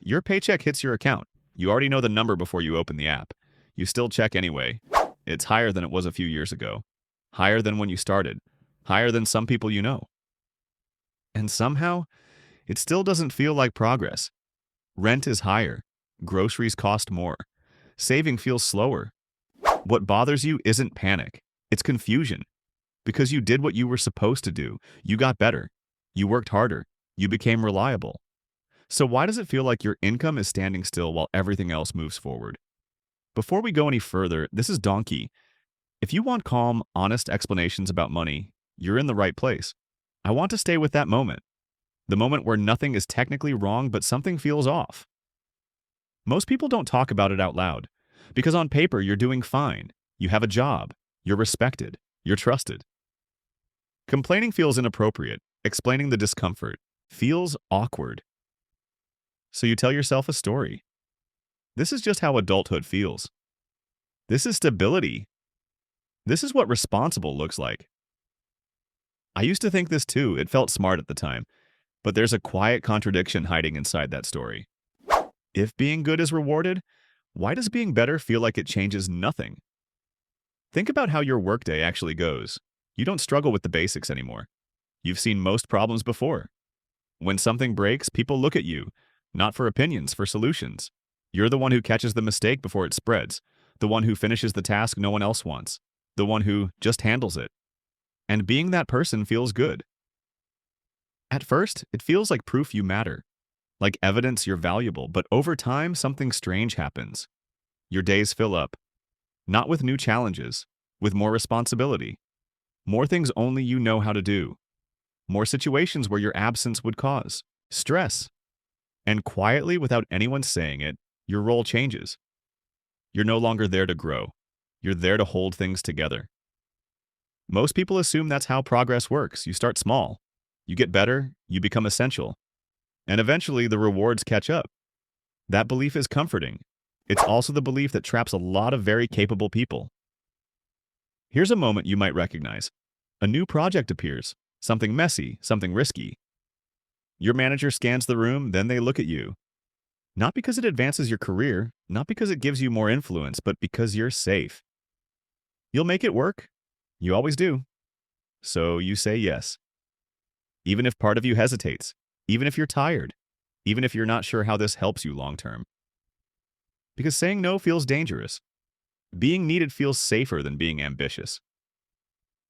Your paycheck hits your account. You already know the number before you open the app. You still check anyway. It's higher than it was a few years ago. Higher than when you started. Higher than some people you know. And somehow, it still doesn't feel like progress. Rent is higher. Groceries cost more. Saving feels slower. What bothers you isn't panic. It's confusion. Because you did what you were supposed to do. You got better. You worked harder. You became reliable. So why does it feel like your income is standing still while everything else moves forward? Before we go any further, this is Donkey. If you want calm, honest explanations about money, you're in the right place. I want to stay with that moment. The moment where nothing is technically wrong, but something feels off. Most people don't talk about it out loud, because on paper you're doing fine. You have a job. You're respected. You're trusted. Complaining feels inappropriate. Explaining the discomfort feels awkward. So you tell yourself a story. This is just how adulthood feels. This is stability. This is what responsible looks like. I used to think this too. It felt smart at the time. But there's a quiet contradiction hiding inside that story. If being good is rewarded, why does being better feel like it changes nothing? Think about how your workday actually goes. You don't struggle with the basics anymore. You've seen most problems before. When something breaks, people look at you, not for opinions, for solutions. You're the one who catches the mistake before it spreads, the one who finishes the task no one else wants, the one who just handles it. And being that person feels good. At first, it feels like proof you matter, like evidence you're valuable, but over time, something strange happens. Your days fill up, not with new challenges, with more responsibility, more things only you know how to do, more situations where your absence would cause stress. And quietly, without anyone saying it, your role changes. You're no longer there to grow. You're there to hold things together. Most people assume that's how progress works. You start small. You get better, you become essential. And eventually, the rewards catch up. That belief is comforting. It's also the belief that traps a lot of very capable people. Here's a moment you might recognize. A new project appears. Something messy, something risky. Your manager scans the room, then they look at you. Not because it advances your career, not because it gives you more influence, but because you're safe. You'll make it work. You always do. So you say yes. Even if part of you hesitates, even if you're tired, even if you're not sure how this helps you long term. Because saying no feels dangerous. Being needed feels safer than being ambitious.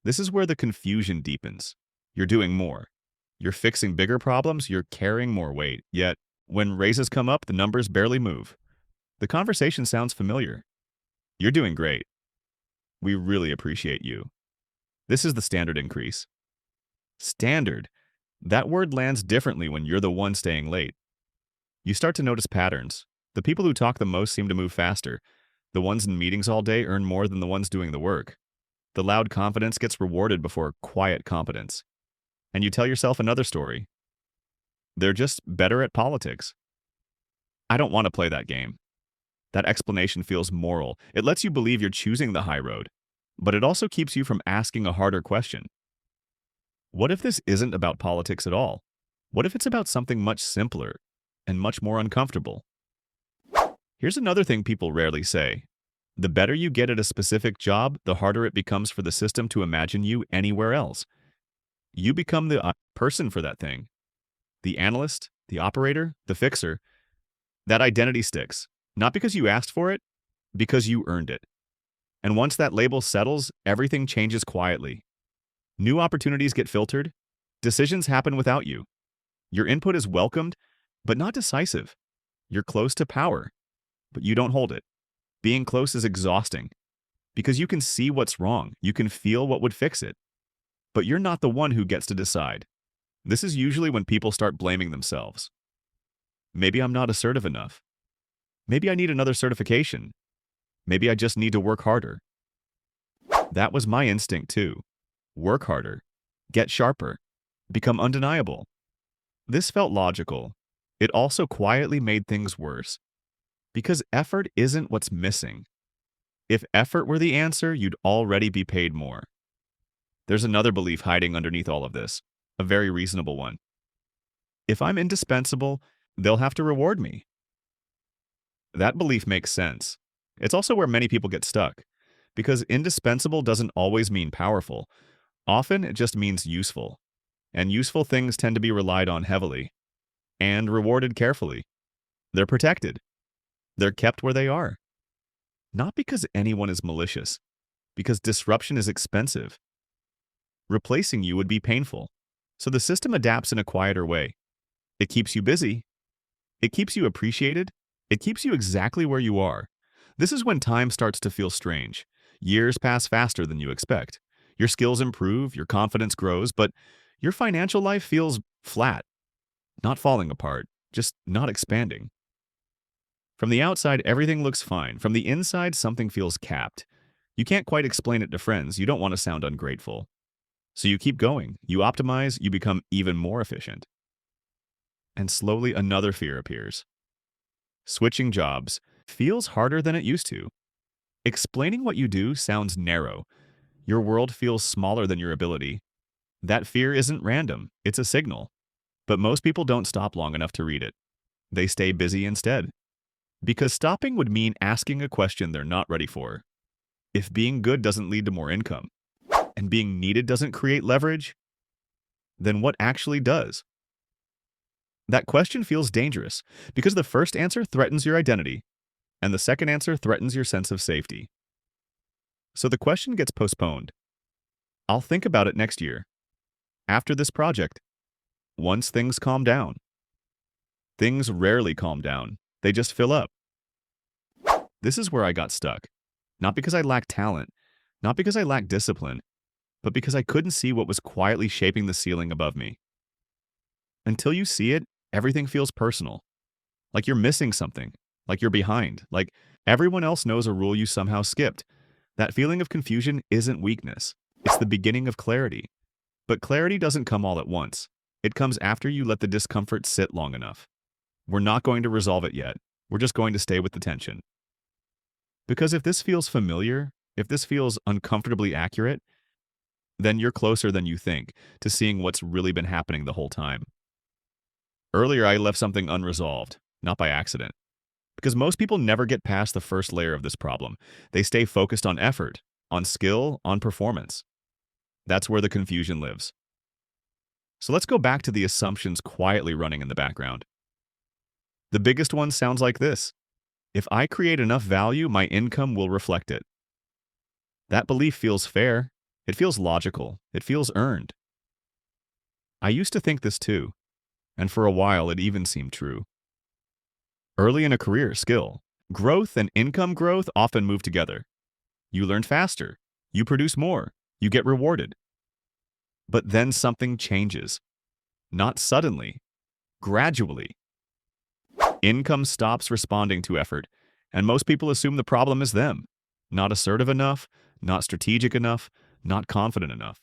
This is where the confusion deepens. You're doing more. You're fixing bigger problems, you're carrying more weight, yet when raises come up, the numbers barely move. The conversation sounds familiar. You're doing great. We really appreciate you. This is the standard increase. Standard. That word lands differently when you're the one staying late. You start to notice patterns. The people who talk the most seem to move faster. The ones in meetings all day earn more than the ones doing the work. The loud confidence gets rewarded before quiet competence. And you tell yourself another story. They're just better at politics. I don't want to play that game. That explanation feels moral. It lets you believe you're choosing the high road. But it also keeps you from asking a harder question. What if this isn't about politics at all? What if it's about something much simpler and much more uncomfortable? Here's another thing people rarely say. The better you get at a specific job, the harder it becomes for the system to imagine you anywhere else. You become the person for that thing. The analyst, the operator, the fixer. That identity sticks, not because you asked for it, because you earned it. And once that label settles, everything changes quietly. New opportunities get filtered. Decisions happen without you. Your input is welcomed, but not decisive. You're close to power, but you don't hold it. Being close is exhausting because you can see what's wrong. You can feel what would fix it. But you're not the one who gets to decide. This is usually when people start blaming themselves. Maybe I'm not assertive enough. Maybe I need another certification. Maybe I just need to work harder. That was my instinct too. Work harder. Get sharper. Become undeniable. This felt logical. It also quietly made things worse. Because effort isn't what's missing. If effort were the answer, you'd already be paid more. There's another belief hiding underneath all of this, a very reasonable one. If I'm indispensable, they'll have to reward me. That belief makes sense. It's also where many people get stuck, because indispensable doesn't always mean powerful. Often it just means useful, and useful things tend to be relied on heavily and rewarded carefully. They're protected. They're kept where they are. Not because anyone is malicious, because disruption is expensive. Replacing you would be painful. So the system adapts in a quieter way. It keeps you busy. It keeps you appreciated. It keeps you exactly where you are. This is when time starts to feel strange. Years pass faster than you expect. Your skills improve, your confidence grows, but your financial life feels flat, not falling apart, just not expanding. From the outside, everything looks fine. From the inside, something feels capped. You can't quite explain it to friends. You don't want to sound ungrateful. So you keep going. You optimize. You become even more efficient. And slowly another fear appears. Switching jobs feels harder than it used to. Explaining what you do sounds narrow. Your world feels smaller than your ability. That fear isn't random. It's a signal. But most people don't stop long enough to read it. They stay busy instead. Because stopping would mean asking a question they're not ready for. If being good doesn't lead to more income, and being needed doesn't create leverage, then what actually does? That question feels dangerous because the first answer threatens your identity, and the second answer threatens your sense of safety. So the question gets postponed. I'll think about it next year, after this project, once things calm down. Things rarely calm down. They just fill up. This is where I got stuck. Not because I lacked talent, not because I lacked discipline, but because I couldn't see what was quietly shaping the ceiling above me. Until you see it, everything feels personal. Like you're missing something, like you're behind, like everyone else knows a rule you somehow skipped. That feeling of confusion isn't weakness. It's the beginning of clarity. But clarity doesn't come all at once. It comes after you let the discomfort sit long enough. We're not going to resolve it yet. We're just going to stay with the tension. Because if this feels familiar, if this feels uncomfortably accurate, then you're closer than you think to seeing what's really been happening the whole time. Earlier, I left something unresolved, not by accident. Because most people never get past the first layer of this problem. They stay focused on effort, on skill, on performance. That's where the confusion lives. So let's go back to the assumptions quietly running in the background. The biggest one sounds like this. If I create enough value, my income will reflect it. That belief feels fair. It feels logical. It feels earned. I used to think this too, and for a while it even seemed true. Early in a career, skill, growth and income growth often move together. You learn faster. You produce more. You get rewarded. But then something changes. Not suddenly, gradually. Income stops responding to effort, and most people assume the problem is them. Not assertive enough, not strategic enough, not confident enough.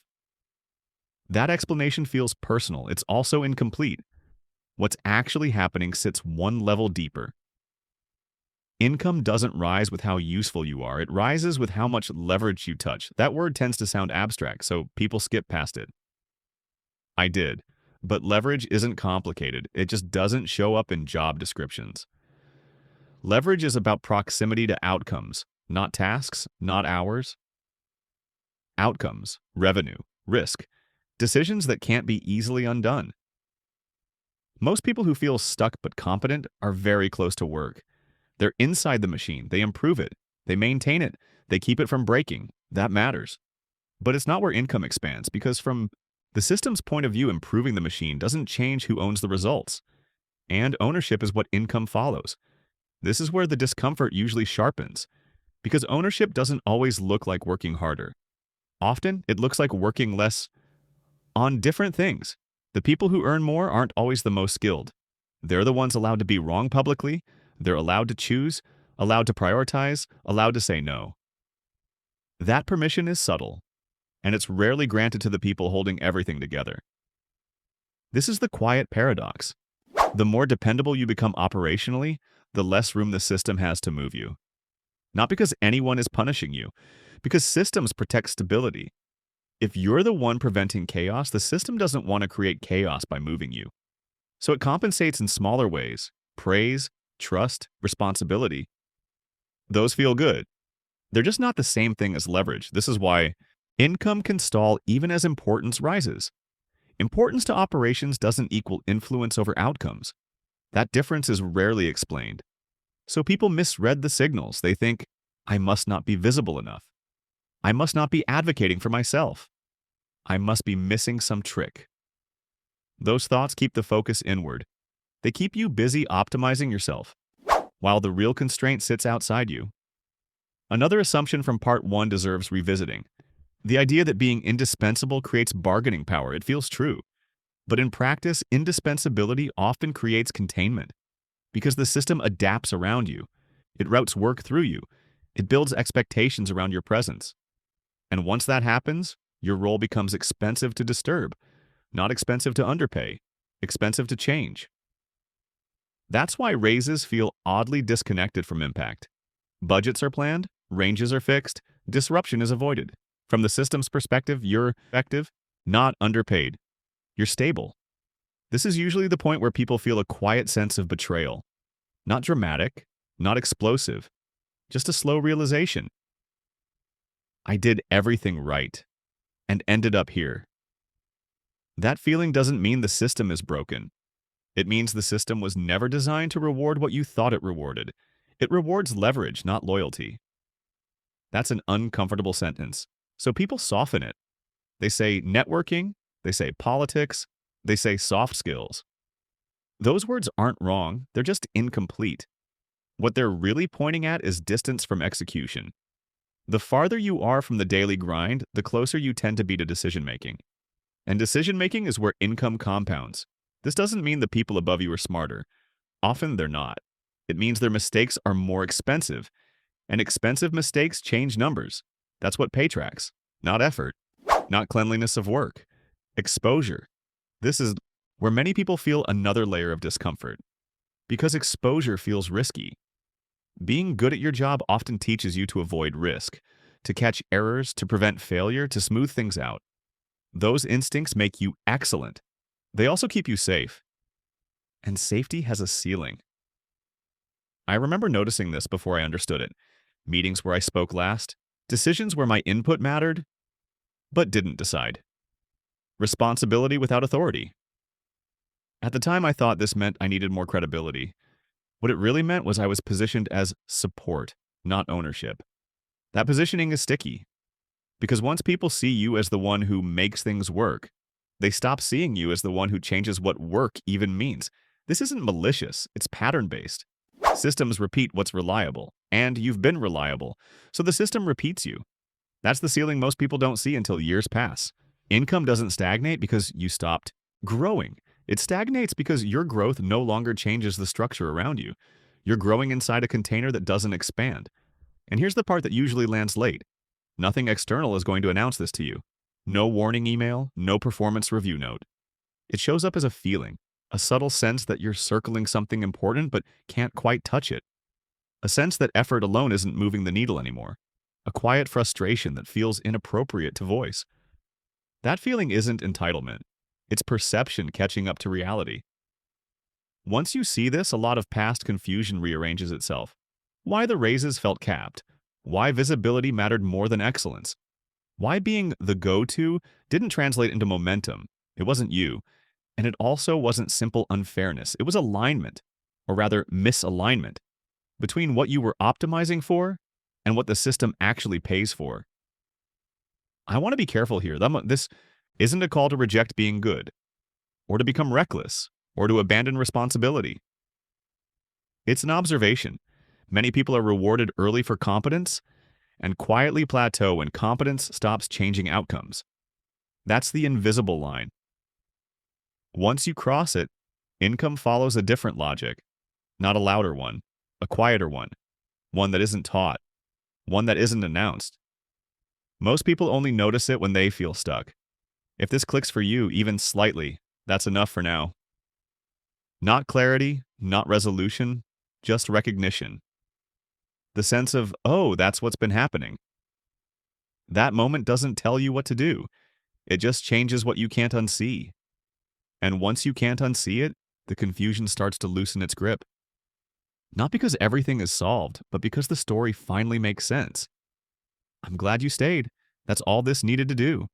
That explanation feels personal. It's also incomplete. What's actually happening sits one level deeper. Income doesn't rise with how useful you are. It rises with how much leverage you touch. That word tends to sound abstract, so people skip past it. I did. But leverage isn't complicated. It just doesn't show up in job descriptions. Leverage is about proximity to outcomes, not tasks, not hours. Outcomes, revenue, risk, decisions that can't be easily undone. Most people who feel stuck but competent are very close to work. They're inside the machine. They improve it. They maintain it. They keep it from breaking. That matters. But it's not where income expands, because from the system's point of view, improving the machine doesn't change who owns the results. And ownership is what income follows. This is where the discomfort usually sharpens, because ownership doesn't always look like working harder. Often, it looks like working less on different things. The people who earn more aren't always the most skilled. They're the ones allowed to be wrong publicly. They're allowed to choose, allowed to prioritize, allowed to say no. That permission is subtle, and it's rarely granted to the people holding everything together. This is the quiet paradox. The more dependable you become operationally, the less room the system has to move you. Not because anyone is punishing you, because systems protect stability. If you're the one preventing chaos, the system doesn't want to create chaos by moving you. So it compensates in smaller ways: praise, trust, responsibility. Those feel good. They're just not the same thing as leverage. This is why income can stall even as importance rises. Importance to operations doesn't equal influence over outcomes. That difference is rarely explained. So people misread the signals. They think, I must not be visible enough. I must not be advocating for myself. I must be missing some trick. Those thoughts keep the focus inward. They keep you busy optimizing yourself, while the real constraint sits outside you. Another assumption from part 1 deserves revisiting. The idea that being indispensable creates bargaining power. It feels true. But in practice, indispensability often creates containment because the system adapts around you. It routes work through you. It builds expectations around your presence. And once that happens, your role becomes expensive to disturb, not expensive to underpay, expensive to change. That's why raises feel oddly disconnected from impact. Budgets are planned, ranges are fixed, disruption is avoided. From the system's perspective, you're effective, not underpaid. You're stable. This is usually the point where people feel a quiet sense of betrayal. Not dramatic, not explosive, just a slow realization. I did everything right and ended up here. That feeling doesn't mean the system is broken. It means the system was never designed to reward what you thought it rewarded. It rewards leverage, not loyalty. That's an uncomfortable sentence, so people soften it. They say networking, they say politics, they say soft skills. Those words aren't wrong, they're just incomplete. What they're really pointing at is distance from execution. The farther you are from the daily grind, the closer you tend to be to decision-making. And decision-making is where income compounds. This doesn't mean the people above you are smarter. Often they're not. It means their mistakes are more expensive. And expensive mistakes change numbers. That's what pay tracks, not effort, not cleanliness of work. Exposure. This is where many people feel another layer of discomfort. Because exposure feels risky. Being good at your job often teaches you to avoid risk, to catch errors, to prevent failure, to smooth things out. Those instincts make you excellent. They also keep you safe. And safety has a ceiling. I remember noticing this before I understood it. Meetings where I spoke last, decisions where my input mattered, but didn't decide. Responsibility without authority. At the time, I thought this meant I needed more credibility. What it really meant was I was positioned as support, not ownership. That positioning is sticky. Because once people see you as the one who makes things work, they stop seeing you as the one who changes what work even means. This isn't malicious, it's pattern-based. Systems repeat what's reliable, and you've been reliable, so the system repeats you. That's the ceiling most people don't see until years pass. Income doesn't stagnate because you stopped growing. It stagnates because your growth no longer changes the structure around you. You're growing inside a container that doesn't expand. And here's the part that usually lands late. Nothing external is going to announce this to you. No warning email, no performance review note. It shows up as a feeling, a subtle sense that you're circling something important but can't quite touch it. A sense that effort alone isn't moving the needle anymore. A quiet frustration that feels inappropriate to voice. That feeling isn't entitlement. It's perception catching up to reality. Once you see this, a lot of past confusion rearranges itself. Why the raises felt capped. Why visibility mattered more than excellence. Why being the go-to didn't translate into momentum. It wasn't you. And it also wasn't simple unfairness. It was alignment, or rather misalignment, between what you were optimizing for and what the system actually pays for. I want to be careful here. This isn't a call to reject being good, or to become reckless, or to abandon responsibility. It's an observation. Many people are rewarded early for competence and quietly plateau when competence stops changing outcomes. That's the invisible line. Once you cross it, income follows a different logic, not a louder one, a quieter one that isn't taught, one that isn't announced. Most people only notice it when they feel stuck. If this clicks for you, even slightly, that's enough for now. Not clarity, not resolution, just recognition. The sense of, oh, that's what's been happening. That moment doesn't tell you what to do. It just changes what you can't unsee. And once you can't unsee it, the confusion starts to loosen its grip. Not because everything is solved, but because the story finally makes sense. I'm glad you stayed. That's all this needed to do.